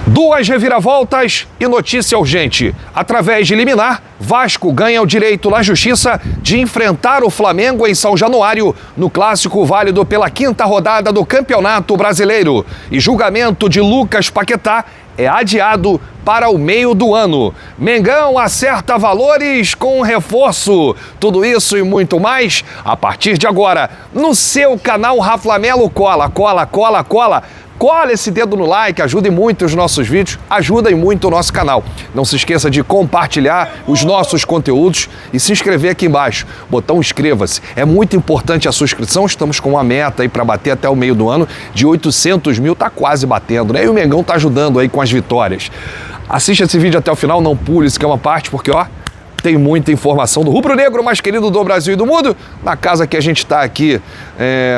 Duas reviravoltas e notícia urgente. Através de liminar, Vasco ganha o direito na justiça de enfrentar o Flamengo em São Januário no clássico válido pela 5ª rodada do Campeonato Brasileiro. E julgamento de Lucas Paquetá é adiado para o meio do ano. Mengão acerta valores com reforço. Tudo isso e muito mais a partir de agora no seu canal Raflamelo. Cola esse dedo no like, ajude muito os nossos vídeos, ajudem muito o nosso canal. Não se esqueça de compartilhar os nossos conteúdos e se inscrever aqui embaixo. Botão inscreva-se. É muito importante a sua inscrição. Estamos com uma meta aí para bater até o meio do ano de 800 mil. Tá quase batendo, né? E o Mengão tá ajudando aí com as vitórias. Assista esse vídeo até o final, não pule, isso que é uma parte, porque ó, tem muita informação do rubro-negro mais querido do Brasil e do mundo. Na casa que a gente está aqui,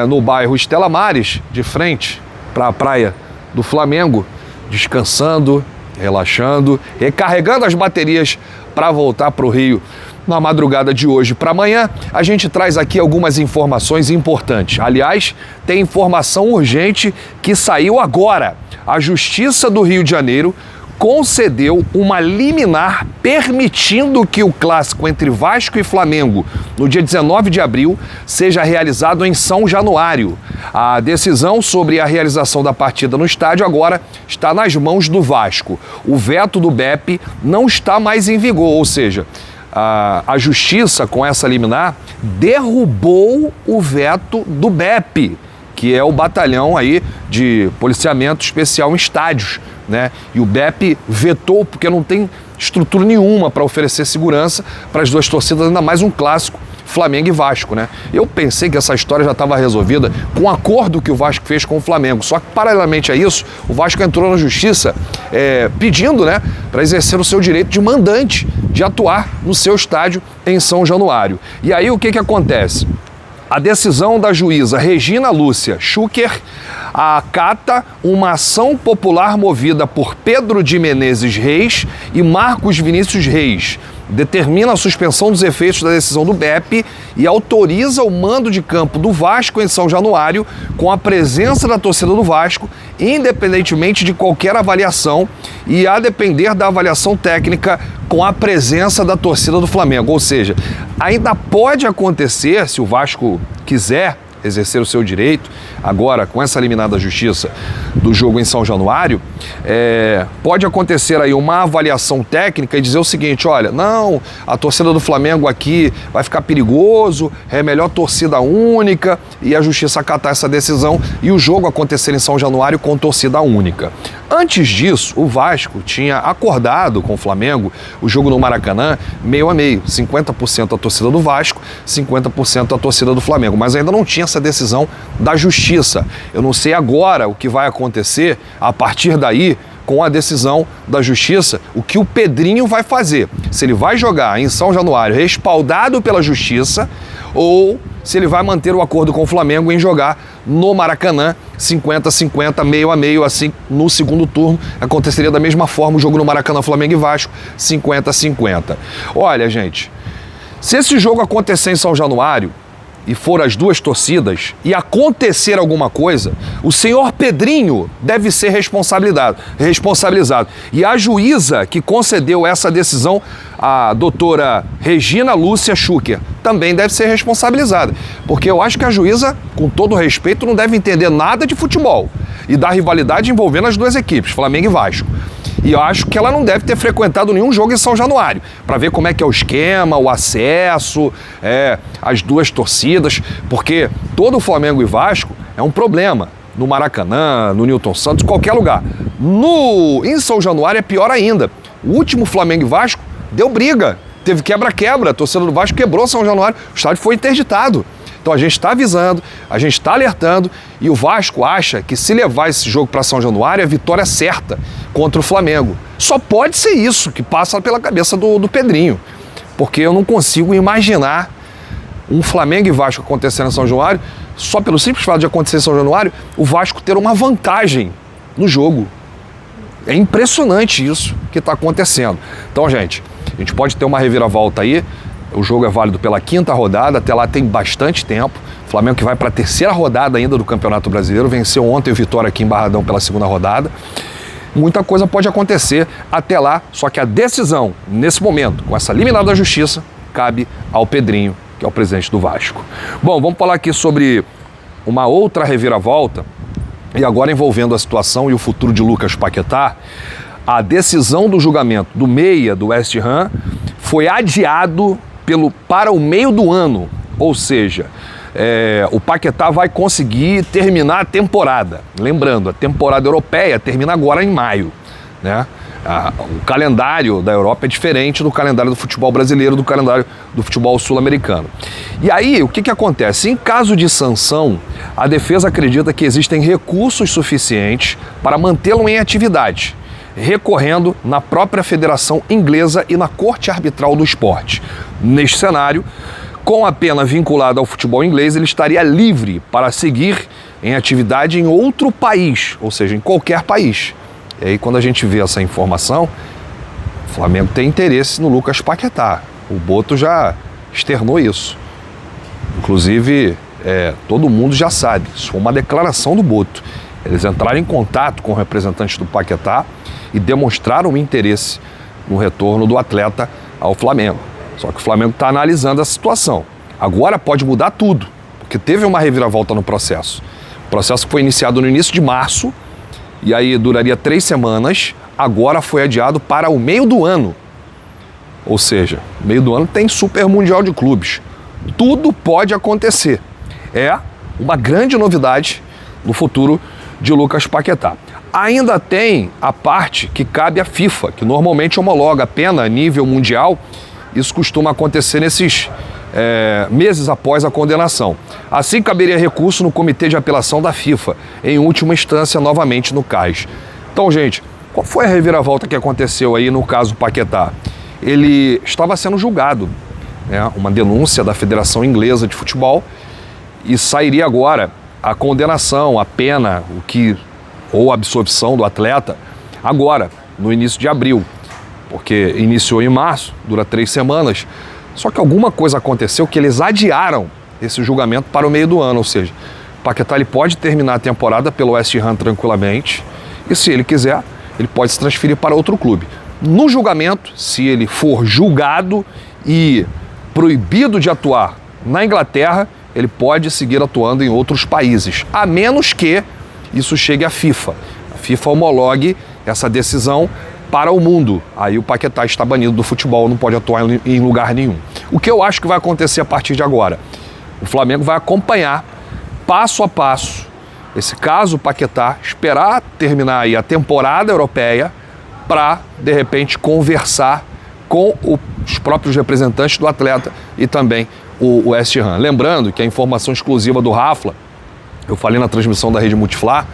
no bairro Estela Maris, de frente para a praia do Flamengo, descansando, relaxando, recarregando as baterias para voltar para o Rio na madrugada de hoje para amanhã. A gente traz aqui algumas informações importantes. Aliás, tem informação urgente que saiu agora. A Justiça do Rio de Janeiro concedeu uma liminar permitindo que o clássico entre Vasco e Flamengo, no dia 19 de abril, seja realizado em São Januário. A decisão sobre a realização da partida no estádio agora está nas mãos do Vasco. O veto do BEP não está mais em vigor, ou seja, a Justiça, com essa liminar, derrubou o veto do BEP, que é o batalhão aí de policiamento especial em estádios, né? E o BEP vetou porque não tem estrutura nenhuma para oferecer segurança para as duas torcidas, ainda mais um clássico, Flamengo e Vasco, né? Eu pensei que essa história já estava resolvida com o acordo que o Vasco fez com o Flamengo, só que paralelamente a isso, o Vasco entrou na justiça pedindo, né, para exercer o seu direito de mandante, de atuar no seu estádio em São Januário. E aí o que acontece? A decisão da juíza Regina Lúcia Schucker acata uma ação popular movida por Pedro de Menezes Reis e Marcos Vinícius Reis. Determina a suspensão dos efeitos da decisão do BEP e autoriza o mando de campo do Vasco em São Januário com a presença da torcida do Vasco, independentemente de qualquer avaliação e a depender da avaliação técnica com a presença da torcida do Flamengo. Ou seja, ainda pode acontecer, se o Vasco quiser exercer o seu direito, agora com essa liminar da justiça do jogo em São Januário, pode acontecer aí uma avaliação técnica e dizer o seguinte: olha, não, a torcida do Flamengo aqui vai ficar perigoso, é melhor torcida única, e a justiça acatar essa decisão e o jogo acontecer em São Januário com torcida única. Antes disso, o Vasco tinha acordado com o Flamengo o jogo no Maracanã meio a meio, 50% a torcida do Vasco, 50% a torcida do Flamengo, mas ainda não tinha essa decisão da justiça. Eu não sei agora o que vai acontecer a partir daí com a decisão da justiça, o que o Pedrinho vai fazer. Se ele vai jogar em São Januário respaldado pela justiça ou se ele vai manter o acordo com o Flamengo em jogar no Maracanã 50-50, meio a meio, assim no segundo turno. Aconteceria da mesma forma o jogo no Maracanã, Flamengo e Vasco, 50-50. Olha, gente, se esse jogo acontecer em São Januário e for as duas torcidas e acontecer alguma coisa, o senhor Pedrinho deve ser responsabilizado. E a juíza que concedeu essa decisão, a doutora Regina Lúcia Schucker, também deve ser responsabilizada. Porque eu acho que a juíza, com todo respeito, não deve entender nada de futebol e da rivalidade envolvendo as duas equipes, Flamengo e Vasco. E eu acho que ela não deve ter frequentado nenhum jogo em São Januário, para ver como é que é o esquema, o acesso, as duas torcidas, porque todo Flamengo e Vasco é um problema. No Maracanã, no Newton Santos, qualquer lugar. Em São Januário é pior ainda. O último Flamengo e Vasco deu briga, teve quebra-quebra, a torcida do Vasco quebrou São Januário, o estádio foi interditado. Então a gente está avisando, a gente está alertando e o Vasco acha que se levar esse jogo para São Januário é vitória certa contra o Flamengo. Só pode ser isso que passa pela cabeça do Pedrinho, porque eu não consigo imaginar um Flamengo e Vasco acontecendo em São Januário, só pelo simples fato de acontecer em São Januário, o Vasco ter uma vantagem no jogo. É impressionante isso que está acontecendo. Então, gente, a gente pode ter uma reviravolta aí. O jogo é válido pela 5ª rodada, até lá tem bastante tempo. O Flamengo que vai para a 3ª rodada ainda do Campeonato Brasileiro, venceu ontem o Vitória aqui em Barradão pela 2ª rodada. muita coisa pode acontecer até lá, só que a decisão, nesse momento, com essa liminar da justiça, cabe ao Pedrinho, que é o presidente do Vasco. Bom, vamos falar aqui sobre uma outra reviravolta, e agora envolvendo a situação e o futuro de Lucas Paquetá. A decisão do julgamento do meia do West Ham foi adiado para o meio do ano, ou seja, o Paquetá vai conseguir terminar a temporada. Lembrando, a temporada europeia termina agora em maio, né? O calendário da Europa é diferente do calendário do futebol brasileiro, do calendário do futebol sul-americano. E aí, o que acontece? Em caso de sanção, a defesa acredita que existem recursos suficientes para mantê-lo em atividade, recorrendo na própria Federação Inglesa e na Corte Arbitral do Esporte. Neste cenário, com a pena vinculada ao futebol inglês, ele estaria livre para seguir em atividade em outro país, ou seja, em qualquer país. E aí, quando a gente vê essa informação, o Flamengo tem interesse no Lucas Paquetá. O Boto já externou isso. Inclusive, todo mundo já sabe, isso foi uma declaração do Boto. Eles entraram em contato com o representante do Paquetá e demonstraram interesse no retorno do atleta ao Flamengo. Só que o Flamengo está analisando a situação. Agora pode mudar tudo, porque teve uma reviravolta no processo. O processo foi iniciado no início de março, e aí duraria 3 semanas, agora foi adiado para o meio do ano. Ou seja, meio do ano tem Super Mundial de Clubes. Tudo pode acontecer. É uma grande novidade no futuro de Lucas Paquetá. Ainda tem a parte que cabe à FIFA, que normalmente homologa a pena a nível mundial. Isso costuma acontecer nesses meses após a condenação. Assim, caberia recurso no Comitê de Apelação da FIFA, em última instância, novamente no CAS. Então, gente, qual foi a reviravolta que aconteceu aí no caso Paquetá? Ele estava sendo julgado, né, uma denúncia da Federação Inglesa de Futebol, e sairia agora a condenação, a pena, ou a absolvição do atleta, agora, no início de abril, porque iniciou em março, dura 3 semanas, só que alguma coisa aconteceu que eles adiaram esse julgamento para o meio do ano, ou seja, o Paquetá ele pode terminar a temporada pelo West Ham tranquilamente, e se ele quiser, ele pode se transferir para outro clube. No julgamento, se ele for julgado e proibido de atuar na Inglaterra, ele pode seguir atuando em outros países, a menos que isso chegue à FIFA. A FIFA homologue essa decisão para o mundo. Aí o Paquetá está banido do futebol, não pode atuar em lugar nenhum. O que eu acho que vai acontecer a partir de agora? O Flamengo vai acompanhar, passo a passo, esse caso Paquetá, esperar terminar aí a temporada europeia para, de repente, conversar com os próprios representantes do atleta e também o West Ham. Lembrando que a informação exclusiva do Rafla, eu falei na transmissão da Rede Multiflá,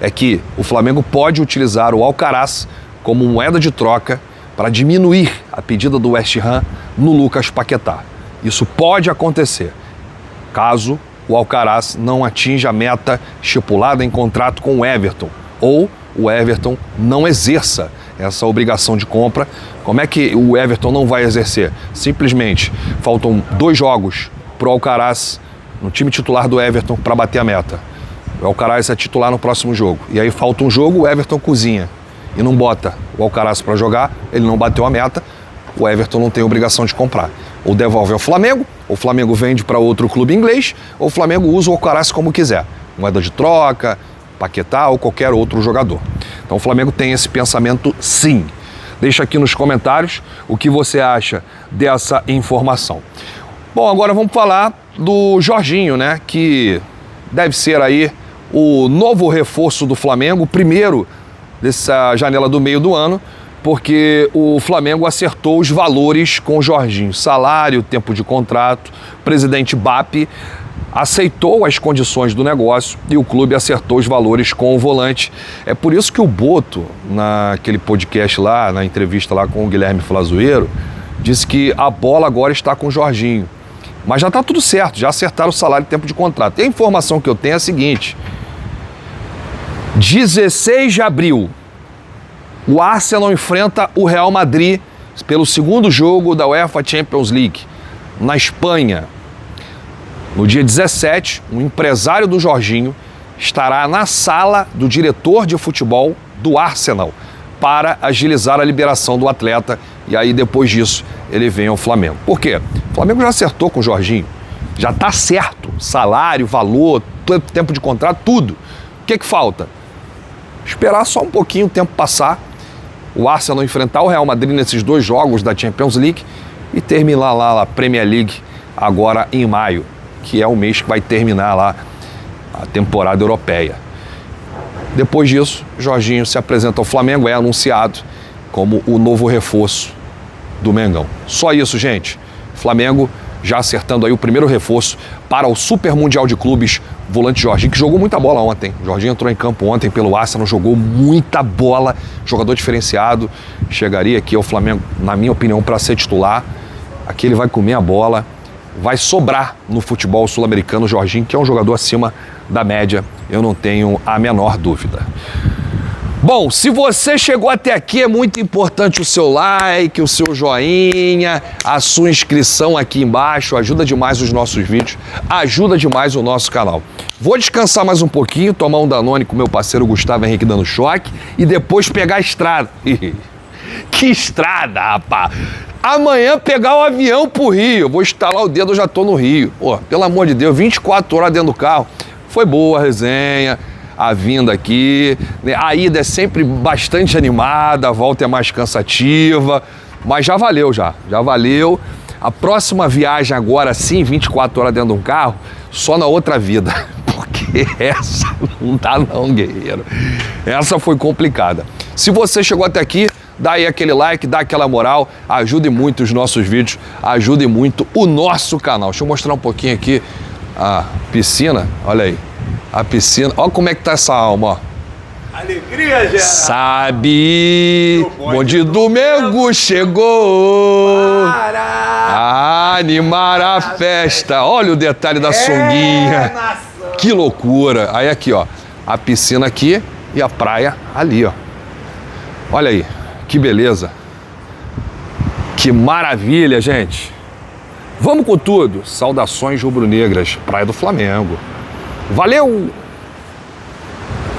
é que o Flamengo pode utilizar o Alcaraz como moeda de troca para diminuir a pedida do West Ham no Lucas Paquetá. Isso pode acontecer, caso o Alcaraz não atinja a meta estipulada em contrato com o Everton, ou o Everton não exerça essa obrigação de compra. Como é que o Everton não vai exercer? Simplesmente faltam 2 jogos para o Alcaraz no time titular do Everton para bater a meta. O Alcaraz é titular no próximo jogo. E aí falta um jogo, o Everton cozinha e não bota o Alcaraz para jogar, ele não bateu a meta, o Everton não tem obrigação de comprar. Ou devolve ao Flamengo, ou o Flamengo vende para outro clube inglês, ou o Flamengo usa o Alcaraz como quiser. Moeda de troca, Paquetá ou qualquer outro jogador. Então o Flamengo tem esse pensamento sim. Deixa aqui nos comentários o que você acha dessa informação. Bom, agora vamos falar do Jorginho, né? Que deve ser aí o novo reforço do Flamengo, o primeiro dessa janela do meio do ano, porque o Flamengo acertou os valores com o Jorginho. Salário, tempo de contrato, presidente BAP aceitou as condições do negócio e o clube acertou os valores com o volante. É por isso que o Boto, naquele podcast lá, na entrevista lá com o Guilherme Flazoeiro, disse que a bola agora está com o Jorginho. Mas já está tudo certo, já acertaram o salário e tempo de contrato. E a informação que eu tenho é a seguinte: 16 de abril, o Arsenal enfrenta o Real Madrid pelo segundo jogo da UEFA Champions League, na Espanha. No dia 17, um empresário do Jorginho estará na sala do diretor de futebol do Arsenal para agilizar a liberação do atleta e aí depois disso ele vem ao Flamengo. Por quê? O Flamengo já acertou com o Jorginho, já está certo, salário, valor, tempo de contrato, tudo. O que falta? Esperar só um pouquinho o tempo passar, o Arsenal enfrentar o Real Madrid nesses 2 jogos da Champions League e terminar lá a Premier League agora em maio, que é o mês que vai terminar lá a temporada europeia. Depois disso, Jorginho se apresenta ao Flamengo, é anunciado como o novo reforço do Mengão. Só isso, gente. Flamengo já acertando aí o primeiro reforço para o Super Mundial de Clubes, volante Jorginho, que jogou muita bola ontem. Jorginho entrou em campo ontem pelo Arsenal, jogou muita bola, jogador diferenciado. Chegaria aqui ao Flamengo, na minha opinião, para ser titular. Aqui ele vai comer a bola, vai sobrar no futebol sul-americano o Jorginho, que é um jogador acima da média, eu não tenho a menor dúvida. Bom, se você chegou até aqui, é muito importante o seu like, o seu joinha, a sua inscrição aqui embaixo, ajuda demais os nossos vídeos, ajuda demais o nosso canal. Vou descansar mais um pouquinho, tomar um Danone com meu parceiro Gustavo Henrique dando choque e depois pegar a estrada. Que estrada, rapaz! Amanhã pegar o avião pro Rio, vou estalar o dedo, eu já tô no Rio. Pô, pelo amor de Deus, 24 horas dentro do carro. Foi boa a resenha, a vinda aqui, a ida é sempre bastante animada, a volta é mais cansativa, mas já valeu. A próxima viagem agora sim, 24 horas dentro de um carro, só na outra vida, porque essa não dá não, guerreiro. Essa foi complicada. Se você chegou até aqui, dá aí aquele like, dá aquela moral, ajude muito os nossos vídeos, ajude muito o nosso canal. Deixa eu mostrar um pouquinho aqui a piscina, olha aí, a piscina, olha como é que tá essa alma, ó. Alegria, Gerard! Sabe, bonde do Mengo chegou a animar a festa. Olha o detalhe da sunguinha, que loucura. Aí aqui, ó, a piscina aqui e a praia ali, ó. Olha aí, que beleza. Que maravilha, gente. Vamos com tudo. Saudações rubro-negras, Praia do Flamengo. Valeu!